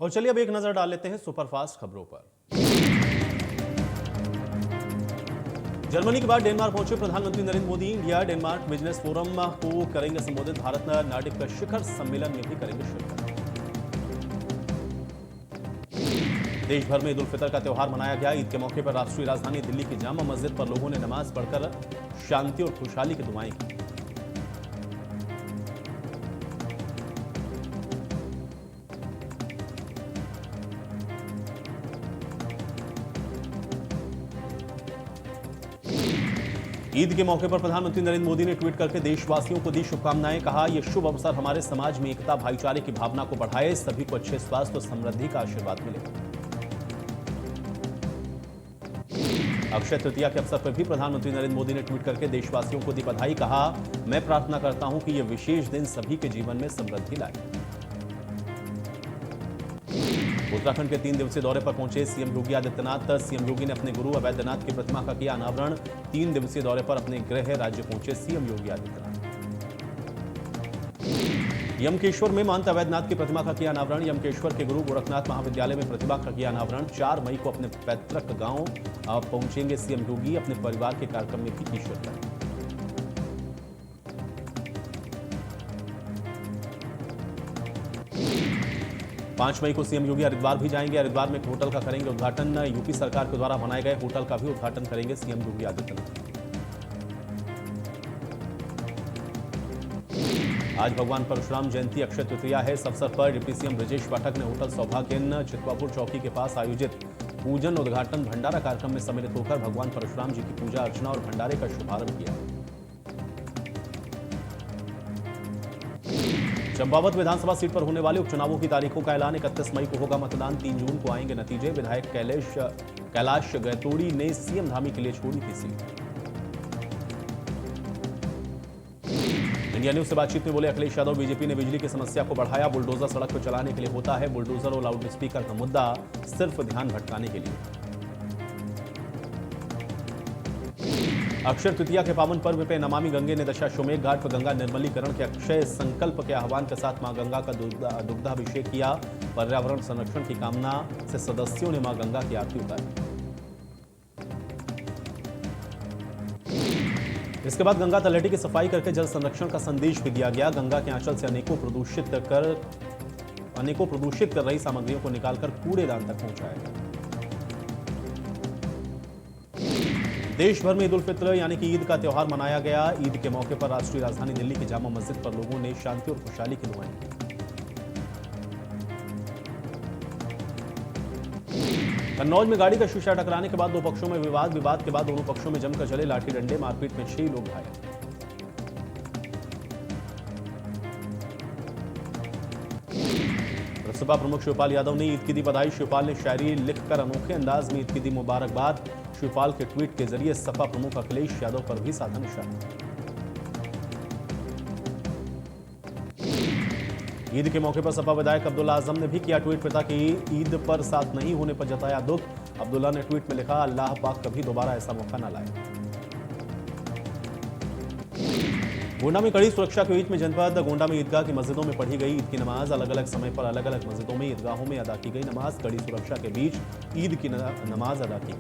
तो चलिए अब एक नजर डाल लेते हैं सुपरफास्ट खबरों पर। जर्मनी के बाद डेनमार्क पहुंचे प्रधानमंत्री Narendra Modi. India Denmark business forum को करेंगे संबोधित। भारत नार्डिक शिखर सम्मेलन में भी करेंगे शिरकत। देश भर में ईद उल फितर का त्यौहार मनाया गया। ईद के मौके पर राष्ट्रीय राजधानी दिल्ली की जामा मस्जिद पर लोगों ने नमाज पढ़कर शांति और खुशहाली की दुआएं की। ईद के मौके पर प्रधानमंत्री नरेंद्र मोदी ने ट्वीट करके देशवासियों को दी शुभकामनाएं। कहा, यह शुभ अवसर हमारे समाज में एकता भाईचारे की भावना को बढ़ाए, सभी को अच्छे स्वास्थ्य और समृद्धि का आशीर्वाद मिले। अक्षय तृतीया के अवसर पर भी प्रधानमंत्री नरेंद्र मोदी ने ट्वीट करके देशवासियों को दी बधाई। कहा, मैं प्रार्थना करता हूं कि यह विशेष दिन सभी के जीवन में समृद्धि लाए। उत्तराखंड के 3 दिवसीय दौरे पर पहुंचे सीएम योगी आदित्यनाथ। सीएम योगी ने अपने गुरु अवैधनाथ की प्रतिमा का किया अनावरण। 3 दिवसीय दौरे पर अपने गृह राज्य पहुंचे सीएम योगी आदित्यनाथ। यमकेश्वर में महंत अवैधनाथ की प्रतिमा का किया अनावरण। यमकेश्वर के गुरु गोरखनाथ महाविद्यालय में प्रतिमा का किया अनावरण। 4 मई को अपने पैतृक गांव पहुंचेंगे सीएम योगी। अपने परिवार के कार्यक्रम में भी की शिरकत। पांच मई को सीएम योगी हरिद्वार भी जाएंगे। हरिद्वार में एक होटल का करेंगे उद्घाटन। यूपी सरकार के द्वारा बनाए गए होटल का भी उद्घाटन करेंगे सीएम योगी आदित्यनाथ। आज भगवान परशुराम जयंती अक्षय तृतीया है। इस अवसर पर डिप्टी सीएम ब्रजेश पाठक ने होटल सौभाग्य चितवापुर चौकी के पास आयोजित पूजन उद्घाटन भंडारा कार्यक्रम में सम्मिलित होकर भगवान परशुराम जी की पूजा अर्चना और भंडारे का शुभारंभ किया। चंपावत विधानसभा सीट पर होने वाले उपचुनावों की तारीखों का ऐलान। 31 मई को होगा मतदान। 3 जून को आएंगे नतीजे। विधायक कैलाश गैतोड़ी ने सीएम धामी के लिए छोड़ी थी सीट। इंडिया न्यूज से बातचीत में बोले अखिलेश यादव, बीजेपी ने बिजली की समस्या को बढ़ाया। बुलडोजर सड़क पर चलाने के लिए होता है। बुलडोजर और लाउड स्पीकर का मुद्दा सिर्फ ध्यान भटकाने के लिए। अक्षय तृतीया के पावन पर्व पे नमामि गंगे ने दशाश्वमेध घाट पर गंगा निर्मलीकरण के अक्षय संकल्प के आह्वान के साथ मां गंगा का दुग्धाभिषेक किया। पर्यावरण संरक्षण की कामना से सदस्यों ने मां गंगा की आरती उतारी। इसके बाद गंगा तलहटी की सफाई करके जल संरक्षण का संदेश भी दिया गया। गंगा के आंचल से अनेकों प्रदूषित कर रही सामग्रियों को निकालकर कूड़ेदान तक पहुंचाया गया। देश भर में ईद उल फित्र यानी कि ईद का त्यौहार मनाया गया। ईद के मौके पर राष्ट्रीय राजधानी दिल्ली की जामा मस्जिद पर लोगों ने शांति और खुशहाली की दुआएं की। कन्नौज में गाड़ी का शीशा टकराने के बाद 2 पक्षों में विवाद के बाद दोनों पक्षों में जमकर चले लाठी डंडे। मारपीट में 6 लोग घायल। बसपा प्रमुख शिवपाल यादव ने ईद की दी बधाई। शिवपाल ने शायरी लिखकर अनोखे अंदाज में ईद की दी मुबारकबाद। शिवपाल के ट्वीट के जरिए सपा प्रमुख अखिलेश यादव पर भी साधा निशाना। ईद के मौके पर सपा विधायक अब्दुल्ला आजम ने भी किया ट्वीट। पिता की ईद पर साथ नहीं होने पर जताया दुख। अब्दुल्ला ने ट्वीट में लिखा, अल्लाह पाक कभी दोबारा ऐसा मौका न लाए। गोंडा में कड़ी सुरक्षा के बीच में जनपद गोंडा में ईदगाह की मस्जिदों में पढ़ी गई ईद की नमाज। अलग अलग समय पर अलग अलग मस्जिदों में ईदगाहों में अदा की गई नमाज। कड़ी सुरक्षा के बीच ईद की नमाज अदा की गई।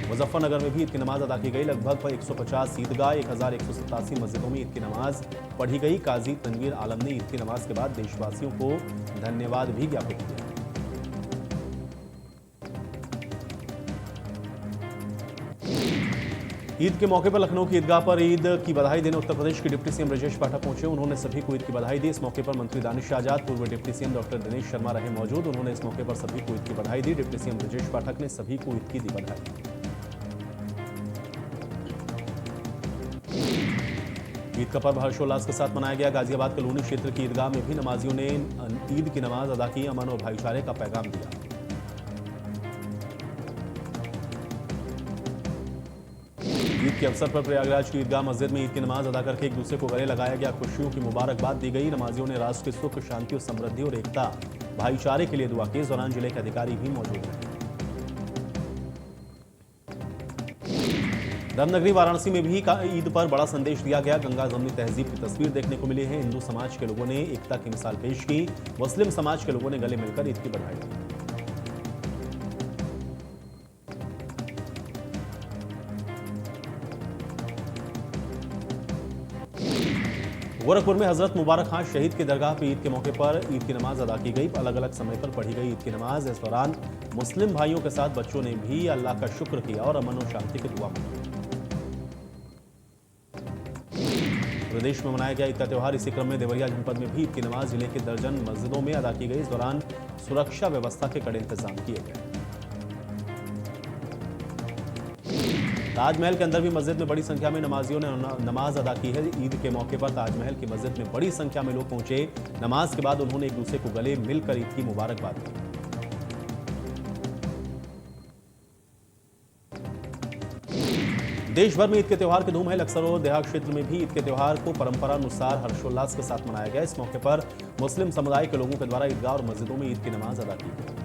मुजफ्फरनगर में भी ईद की नमाज अदा की गई। लगभग 150 ईदगाह 1187 मस्जिदों में ईद की नमाज पढ़ी गई। काजी तनवीर आलम ने ईद की नमाज के बाद देशवासियों को धन्यवाद भी ज्ञापित किया। ईद के मौके पर लखनऊ की ईदगाह पर ईद की बधाई देने उत्तर प्रदेश के डिप्टी सीएम ब्रजेश पाठक पहुंचे। उन्होंने सभी को ईद की बधाई दी। इस मौके पर मंत्री दानिश आजाद, पूर्व deputy CM doctor Dinesh Sharma रहे मौजूद। उन्होंने इस मौके पर सभी को ईद की बधाई दी। डिप्टी सीएम ब्रजेश पाठक ने सभी को ईद की दी बधाई। ईद का पर्व हर्षोल्लास के साथ मनाया गया। गाजियाबाद के लोनी क्षेत्र की ईदगाह में भी नमाजियों ने ईद की नमाज अदा की। अमन और भाईचारे का पैगाम दिया। ईद के अवसर पर प्रयागराज की ईदगाह मस्जिद में ईद की नमाज अदा करके एक दूसरे को गले लगाया गया। खुशियों की मुबारकबाद दी गई। नमाजियों ने राष्ट्र के सुख, शांति और समृद्धि और एकता भाईचारे के लिए दुआ की। इस दौरान जिले के अधिकारी भी मौजूद रहे। धर्मनगरी वाराणसी में भी ईद पर बड़ा संदेश दिया गया। गंगा जमुनी तहजीब की तस्वीर देखने को मिली है। हिंदू समाज के लोगों ने एकता की मिसाल पेश की। मुस्लिम समाज के लोगों ने गले मिलकर ईद की बधाई दी। गोरखपुर में हजरत मुबारक खान शहीद की दरगाह पर ईद के मौके पर ईद की नमाज अदा की गई। अलग अलग समय पर पढ़ी गई ईद की नमाज। इस दौरान मुस्लिम भाइयों के साथ बच्चों ने भी अल्लाह का शुक्र किया और अमन और शांति की दुआ मांगी। प्रदेश में मनाया गया ईद का त्योहार। इसी क्रम में देवरिया जनपद में भी ईद की नमाज जिले के दर्जन मस्जिदों में अदा की गई। इस दौरान सुरक्षा व्यवस्था के कड़े इंतजाम किए गए। ताजमहल के अंदर भी मस्जिद में बड़ी संख्या में नमाजियों ने नमाज अदा की है। ईद के मौके पर ताजमहल की मस्जिद में बड़ी संख्या में लोग पहुंचे। नमाज के बाद उन्होंने एक दूसरे को गले मिलकर ईद की मुबारकबाद दी। देश भर में ईद के त्योहार की धूम है। लक्सर और देहात क्षेत्र में भी ईद के त्योहार को परंपरानुसार हर्षोल्लास के साथ मनाया गया। इस मौके पर मुस्लिम समुदाय के लोगों के द्वारा ईदगाह और मस्जिदों में ईद की नमाज अदा की गई।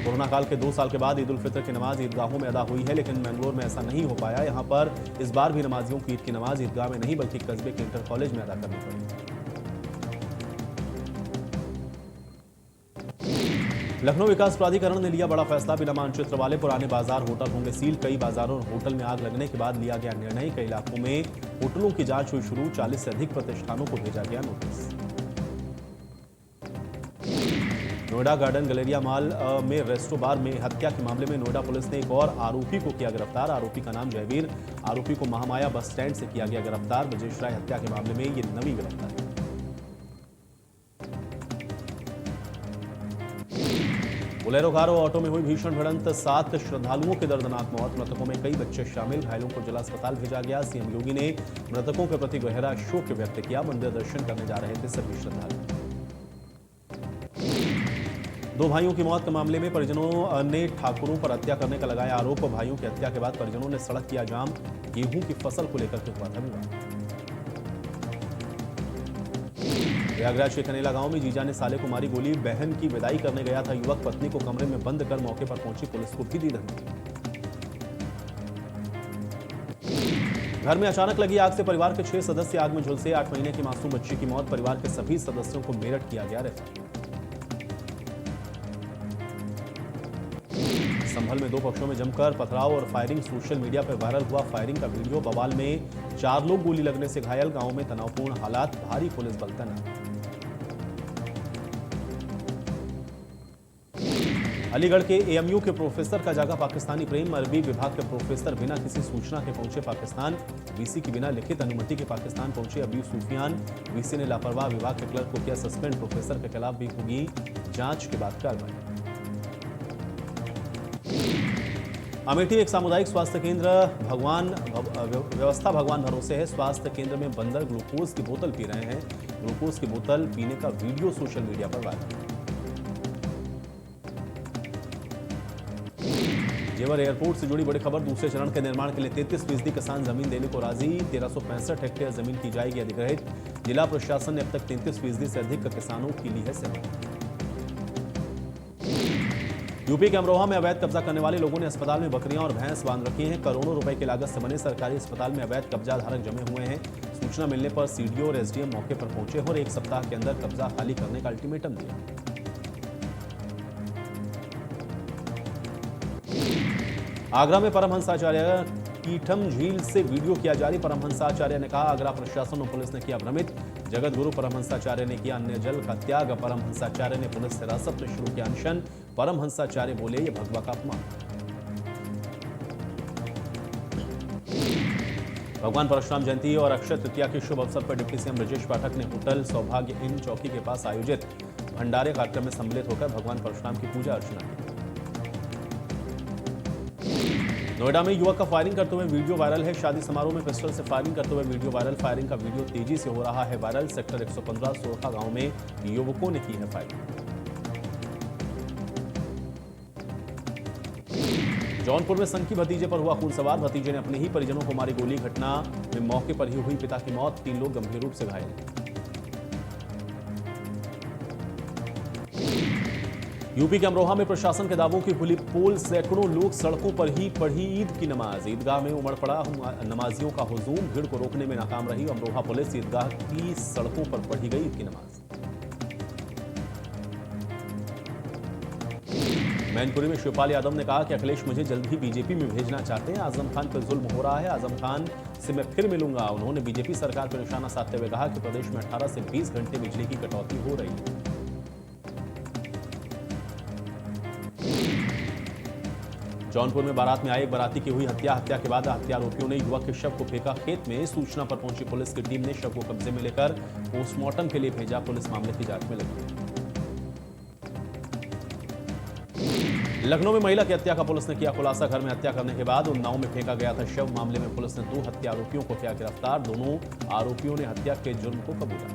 कोरोना काल के 2 साल के बाद ईद उल फितर की नमाज ईदगाहों में अदा हुई है, लेकिन मैंगलोर में ऐसा नहीं हो पाया। यहां पर इस बार भी नमाजियों की ईद की नमाज ईदगाह में नहीं बल्कि कस्बे के इंटर कॉलेज में अदा करनी पड़ी। लखनऊ विकास प्राधिकरण ने लिया बड़ा फैसला। बिना मानचित्र वाले पुराने बाजार होटल होंगे सील। कई बाजारों और होटल में आग लगने के बाद लिया गया निर्णय। कई इलाकों में होटलों की जांच हुई शुरू। 40 से अधिक प्रतिष्ठानों को भेजा गया notice. Noida garden Galleria mall में रेस्टो बार में हत्या के मामले में नोएडा पुलिस ने एक और आरोपी को किया गिरफ्तार। आरोपी का नाम जयवीर। आरोपी को महामाया बस स्टैंड से किया गया गिरफ्तार। ब्रजेश राय हत्या के मामले में ये नवी गिरफ्तारी। बोलेरो कार और ऑटो में हुई भीषण भिड़ंत। 7 श्रद्धालुओं की दर्दनाक मौत। मृतकों में कई बच्चे शामिल। घायलों को जिला अस्पताल भेजा गया। सीएम योगी ने मृतकों के प्रति गहरा शोक व्यक्त किया। मंदिर दर्शन करने जा रहे थे सभी श्रद्धालु। 2 भाइयों की मौत के मामले में परिजनों ने ठाकुरों पर हत्या करने का लगाया आरोप। भाइयों की हत्या के बाद परिजनों ने सड़क किया जाम। गेहूं की फसल को लेकर के हुआ था विवाद। प्रयागराज के कनेला गांव में जीजा ने साले को मारी गोली। बहन की विदाई करने गया था युवक। पत्नी को कमरे में बंद कर मौके पर पहुंची पुलिस को भी दी धमकी। घर में अचानक लगी आग से परिवार के 6 सदस्य आग में झुलसे। 8 महीने की मासूम बच्ची की मौत। परिवार के सभी सदस्यों को मेरठ किया गया रेफर। संभल में 2 पक्षों में जमकर पथराव और फायरिंग। सोशल मीडिया पर वायरल हुआ फायरिंग का वीडियो। बवाल में 4 लोग गोली लगने से घायल। गांव में तनावपूर्ण हालात। भारी पुलिस बल तैनात। अलीगढ़ के एएमयू के प्रोफेसर का जागा पाकिस्तानी प्रेम। अरबी विभाग के प्रोफेसर बिना किसी सूचना के पहुंचे पाकिस्तान। वीसी की बिना लिखित अनुमति के पाकिस्तान पहुंचे अबू सुफियान। वीसी ने लापरवाह विभाग के क्लर्क को किया सस्पेंड। प्रोफेसर के खिलाफ भी होगी जांच के बाद कार्रवाई। अमेठी एक सामुदायिक स्वास्थ्य केंद्र व्यवस्था भगवान भरोसे है। स्वास्थ्य केंद्र में बंदर ग्लूकोज की बोतल पी रहे हैं। ग्लूकोज की बोतल पीने का वीडियो सोशल मीडिया पर वायरल। जेवर एयरपोर्ट से जुड़ी बड़ी खबर। दूसरे चरण के निर्माण के लिए 33% किसान जमीन देने को राजी। 1365 हेक्टेयर जमीन की जाएगी अधिग्रहित। जिला प्रशासन ने अब तक 33% से अधिक किसानों की ली है सहमति। यूपी के अमरोहा में अवैध कब्जा करने वाले लोगों ने अस्पताल में बकरियां और भैंस बांध रखी हैं। करोड़ों रुपए की लागत से बने सरकारी अस्पताल में अवैध कब्जा धारक जमे हुए हैं। सूचना मिलने पर सीडीओ और एसडीएम मौके पर पहुंचे और 1 सप्ताह के अंदर कब्जा खाली करने का अल्टीमेटम दिया। आगरा में परमहंसाचार्य कीठम झील से वीडियो किया जारी। परमहंसाचार्य ने कहा आगरा प्रशासन और पुलिस ने किया भ्रमित। जगत गुरु परमहंसाचार्य ने किया अन्य जल का त्याग। परमहंसाचार्य ने पुलिस हिरासत में शुरू किया अनशन। परमहंसाचार्य बोले ये भगवा का अपमान। भगवान परशुराम जयंती और अक्षय तृतीया के शुभ अवसर पर डिप्टी सीएम ब्रजेश पाठक ने होटल सौभाग्य इन चौकी के पास आयोजित भंडारे कार्यक्रम में सम्मिलित होकर भगवान परशुराम की पूजा अर्चना की। नोएडा में युवक का फायरिंग करते हुए वीडियो वायरल है। शादी समारोह में पिस्टल से फायरिंग करते हुए वीडियो वायरल। फायरिंग का वीडियो तेजी से हो रहा है वायरल। सेक्टर 115 सोरखा गांव में युवकों ने की है फायरिंग। जौनपुर में संकी भतीजे पर हुआ खून सवार। भतीजे ने अपने ही परिजनों को मारी गोली। घटना में मौके पर ही हुई पिता की मौत। 3 लोग गंभीर रूप से घायल। यूपी के अमरोहा में प्रशासन के दावों की खुली पोल, सैकड़ों लोग सड़कों पर ही पढ़ी ईद की नमाज। ईदगाह में उमड़ पड़ा नमाजियों का हुजूम, भीड़ को रोकने में नाकाम रही अमरोहा पुलिस। ईदगाह की सड़कों पर पढ़ी गई ईद की नमाज। मैनपुरी में शिवपाल यादव ने कहा कि अखिलेश मुझे जल्द ही बीजेपी में भेजना चाहते हैं। आजम खान पर जुल्म हो रहा है, आजम खान से मैं फिर मिलूंगा। उन्होंने बीजेपी सरकार पर निशाना साधते हुए कहा कि प्रदेश में 18 से 20 घंटे बिजली की कटौती हो रही है। जौनपुर में बारात में आए एक बाराती की हुई हत्या के बाद हत्या आरोपियों ने युवक के शव को फेंका खेत में। सूचना पर पहुंची पुलिस की टीम ने शव को कब्जे में लेकर पोस्टमार्टम के लिए भेजा। पुलिस मामले की जांच में लगी। लखनऊ में महिला की हत्या का पुलिस ने किया खुलासा। घर में हत्या करने के बाद उन्नाव में फेंका गया था शव। मामले में पुलिस ने 2 हत्या आरोपियों को किया गिरफ्तार। दोनों आरोपियों ने हत्या के जुर्म को कबूला।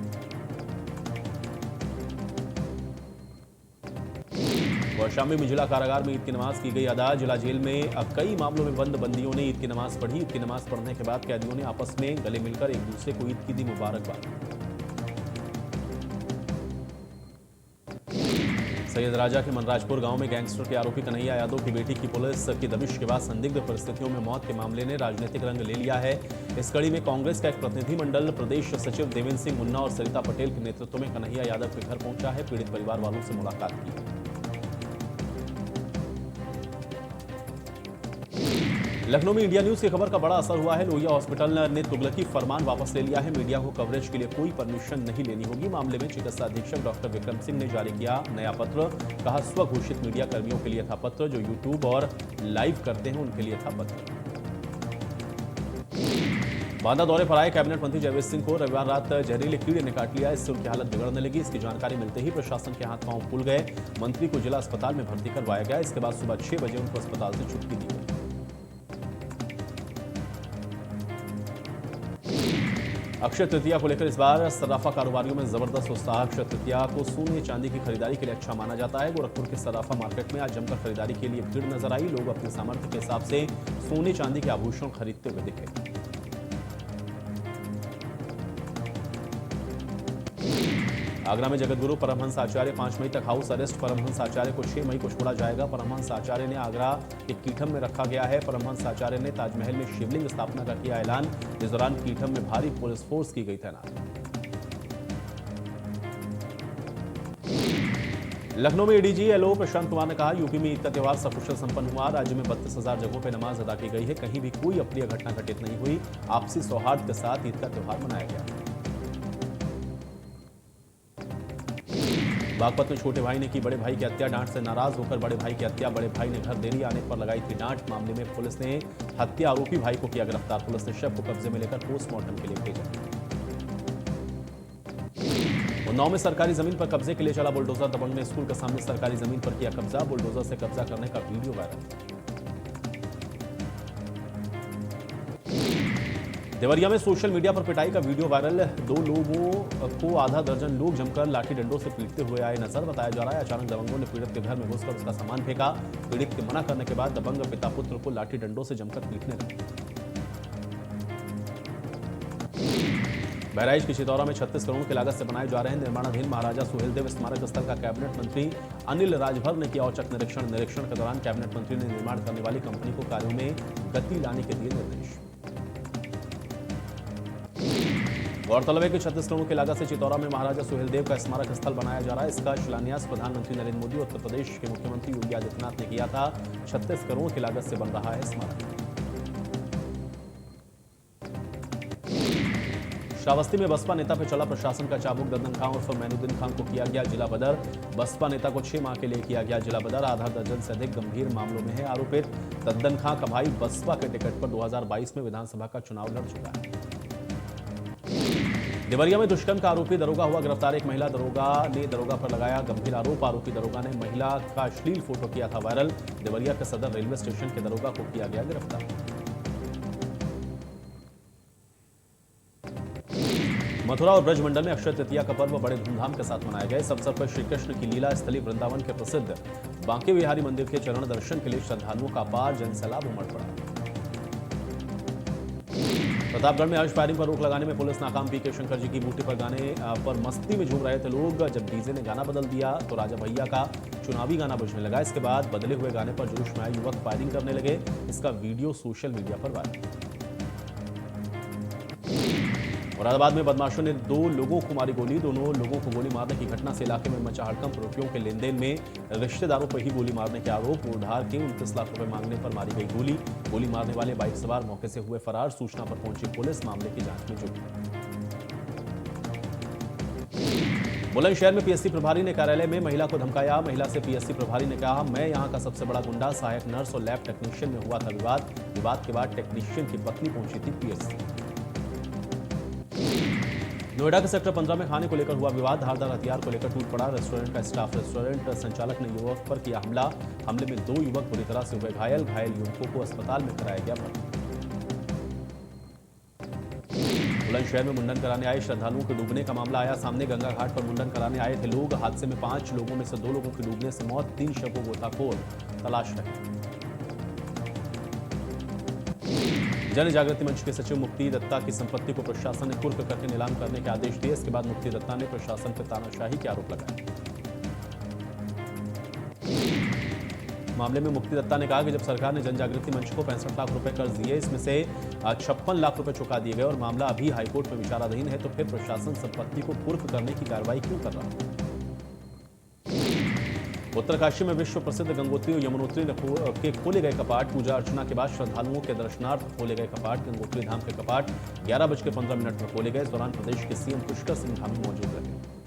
कौशाम्बी में जिला कारागार में ईद की नमाज की गई अदा। जिला जेल में अब कई मामलों में बंद बंदियों ने ईद की नमाज पढ़ी। ईद की नमाज पढ़ने के बाद कैदियों ने आपस में गले मिलकर एक दूसरे को ईद की दी मुबारकबाद। सैयद राजा के मनराजपुर गांव में गैंगस्टर के आरोपी कन्हैया यादव की बेटी की पुलिस की दबिश के बाद संदिग्ध परिस्थितियों में मौत के मामले ने राजनीतिक रंग ले लिया है। इस कड़ी में कांग्रेस का एक प्रतिनिधिमंडल प्रदेश सचिव देवेंद्र सिंह मुन्ना और सरिता पटेल के नेतृत्व में कन्हैया यादव के घर पहुंचा है। पीड़ित परिवार वालों से मुलाकात की। लखनऊ में इंडिया न्यूज की खबर का बड़ा असर हुआ है। लोहिया हॉस्पिटल ने तुगलकी फरमान वापस ले लिया है। मीडिया को कवरेज के लिए कोई परमिशन नहीं लेनी होगी। मामले में चिकित्सा अधीक्षक डॉक्टर विक्रम सिंह ने जारी किया नया पत्र। कहा स्वघोषित मीडिया कर्मियों के लिए था पत्र, जो यूट्यूब और लाइव करते हैं उनके लिए था पत्र। बांदा दौरे पर आए कैबिनेट मंत्री जयवीर सिंह को रविवार रात जहरीले कीड़े ने काट लिया। इससे उनकी हालत बिगड़ने लगी। इसकी जानकारी मिलते ही प्रशासन के हाथ पांव फूल गए। मंत्री को जिला अस्पताल में भर्ती करवाया गया। इसके बाद सुबह 6 बजे उनको अस्पताल से छुट्टी दी गई। अक्षय तृतीया को लेकर इस बार सर्राफा कारोबारियों में जबरदस्त उत्साह। अक्षय तृतीया को सोने चांदी की खरीदारी के लिए अच्छा माना जाता है। गोरखपुर के सर्राफा मार्केट में आज जमकर खरीदारी के लिए भीड़ नजर आई। लोग अपने सामर्थ्य के हिसाब से सोने चांदी के आभूषण खरीदते हुए दिखे। आगरा में जगतगुरु परमहंस आचार्य 5 मई तक हाउस अरेस्ट। परमहंस आचार्य को 6 मई को छोड़ा जाएगा। परमहंस आचार्य ने आगरा के कीठम में रखा गया है। परमहंस आचार्य ने ताजमहल में शिवलिंग स्थापना का किया ऐलान। इस दौरान कीठम में भारी पुलिस फोर्स की गई तैनात। लखनऊ में एडीजी एलओ प्रशांत कुमार ने कहा यूपी में ईद का त्योहार सकुशल संपन्न हुआ। राज्य में 32,000 जगहों पर नमाज अदा की गई है। कहीं भी कोई अप्रिय घटना घटित नहीं हुई। आपसी सौहार्द के साथ ईद का त्योहार मनाया गया। बागपत में छोटे भाई ने की बड़े भाई की हत्या। डांट से नाराज होकर बड़े भाई की हत्या। बड़े भाई ने घर देरी आने पर लगाई थी डांट। मामले में पुलिस ने हत्या आरोपी भाई को किया गिरफ्तार। पुलिस ने शव को कब्जे में लेकर पोस्टमार्टम के लिए भेजा। उन्नाव में सरकारी जमीन पर कब्जे के लिए चला बुलडोजर। दबंग ने स्कूल के सामने सरकारी जमीन पर किया कब्जा। बुलडोजर से कब्जा करने का वीडियो वायरल। देवरिया में सोशल मीडिया पर पिटाई का वीडियो वायरल। 2 लोगों को आधा दर्जन लोग जमकर लाठी डंडों से पीटते हुए आए नजर। बताया जा रहा है अचानक दबंगों ने पीड़ित के घर में घुसकर उसका सामान फेंका। पीड़ित के मना करने के बाद दबंग पिता पुत्र को लाठी डंडों से जमकर पीटने लगे। बहराइच की चितौरा में 36 करोड़ की लागत से बनाए जा रहे निर्माणाधीन महाराजा सुहेलदेव स्मारक स्थल का कैबिनेट मंत्री अनिल राजभर ने किया औचक निरीक्षण। निरीक्षण के दौरान कैबिनेट मंत्री ने निर्माण करने वाली कंपनी को कार्यों में गति लाने के दिए निर्देश। गौरतलब है कि 36 करोड़ की लागत से चितौरा में महाराजा सुहेलदेव का स्मारक स्थल बनाया जा रहा है। इसका शिलान्यास प्रधानमंत्री नरेंद्र मोदी और उत्तर प्रदेश के मुख्यमंत्री योगी आदित्यनाथ ने किया था। 36 करोड़ की लागत से बन रहा है स्मारक। श्रावस्ती में बसपा नेता पर चला प्रशासन का चाबुक। दद्दन खां उर्फ मैनुद्दीन खां को किया गया जिला बदर। बसपा नेता को 6 माह के लिए किया गया जिला बदर। आधा दर्जन से अधिक गंभीर मामलों में है आरोपित। दद्दन खां का भाई बसपा के टिकट पर 2022 में विधानसभा का चुनाव लड़ चुका है। देवरिया में दुष्कर्म का आरोपी दरोगा हुआ गिरफ्तार। एक महिला दरोगा ने दरोगा पर लगाया गंभीर आरोप। आरोपी दरोगा ने महिला का अश्लील फोटो किया था वायरल। देवरिया के सदर रेलवे स्टेशन के दरोगा को किया गया गिरफ्तार। मथुरा और ब्रजमंडल में अक्षय तृतीया का पर्व बड़े धूमधाम के साथ मनाया गया। इस अवसर पर श्री कृष्ण की लीला स्थली वृंदावन के प्रसिद्ध बांके बिहारी मंदिर के चरण दर्शन के लिए श्रद्धालुओं का अपार जनसैलाब उमड़ पड़ा। प्रतापगढ़ में आज फायरिंग पर रोक लगाने में पुलिस नाकाम। पीके शंकर जी की बूटी पर गाने पर मस्ती में झूम रहे थे लोग। जब डीजे ने गाना बदल दिया तो राजा भैया का चुनावी गाना बजने लगा। इसके बाद बदले हुए गाने पर जोश में आए युवक फायरिंग करने लगे। इसका वीडियो सोशल मीडिया पर वायरल। मुरादाबाद में बदमाशों ने 2 लोगों को मारी गोली। दोनों लोगों को गोली मारने की घटना से इलाके में मचा हड़कंप। रुपयों के लेन देन में रिश्तेदारों पर ही गोली मारने के आरोप। उधार के 29 लाख रुपए मांगने पर मारी गई गोली। गोली मारने वाले बाइक सवार मौके से हुए फरार। सूचना पर पहुंची पुलिस मामले की जांच में जुटी। बुलंदशहर में पीएससी प्रभारी ने कार्यालय में महिला को धमकाया। महिला से पीएससी प्रभारी ने कहा, मैं यहां का सबसे बड़ा गुंडा। सहायक नर्स और लैब टेक्नीशियन में हुआ था विवाद। विवाद के बाद टेक्नीशियन की पत्नी पहुंची थी पीएससी। नोएडा के सेक्टर 15 में खाने को लेकर हुआ विवाद। धारदार हथियार को लेकर टूट पड़ा रेस्टोरेंट का स्टाफ। रेस्टोरेंट संचालक ने युवक पर किया हमला। हमले में 2 युवक बुरी तरह से हुए घायल। घायल युवकों को अस्पताल में कराया गया भर्ती। बुलंदशहर में मुंडन कराने आए श्रद्धालुओं के डूबने का मामला आया सामने। गंगा घाट पर मुंडन कराने आए थे लोग। हादसे में 5 लोगों में से 2 लोगों की डूबने से मौत। 3 शवों को गोताखोर तलाश रहे। जन जागृति मंच के सचिव मुक्ति दत्ता की संपत्ति को प्रशासन ने कुर्क करके नीलाम करने के आदेश दिए। इसके बाद मुक्ति दत्ता ने प्रशासन पर तानाशाही के आरोप लगाए। मामले में मुक्ति दत्ता ने कहा कि जब सरकार ने जन जागृति मंच को 65 लाख रुपए कर्ज दिए, इसमें से 56 लाख रुपए चुका दिए गए और मामला अभी हाईकोर्ट में विचाराधीन है, तो फिर प्रशासन संपत्ति को कुर्क करने की कार्रवाई क्यों कर रहा है। उत्तरकाशी में विश्व प्रसिद्ध गंगोत्री और यमुनोत्री के खोले गए कपाट। पूजा अर्चना के बाद श्रद्धालुओं के दर्शनार्थ खोले गए कपाट। गंगोत्री धाम के कपाट 11:15 पर खोले गए। इस दौरान प्रदेश के सीएम पुष्कर सिंह धामी मौजूद रहे।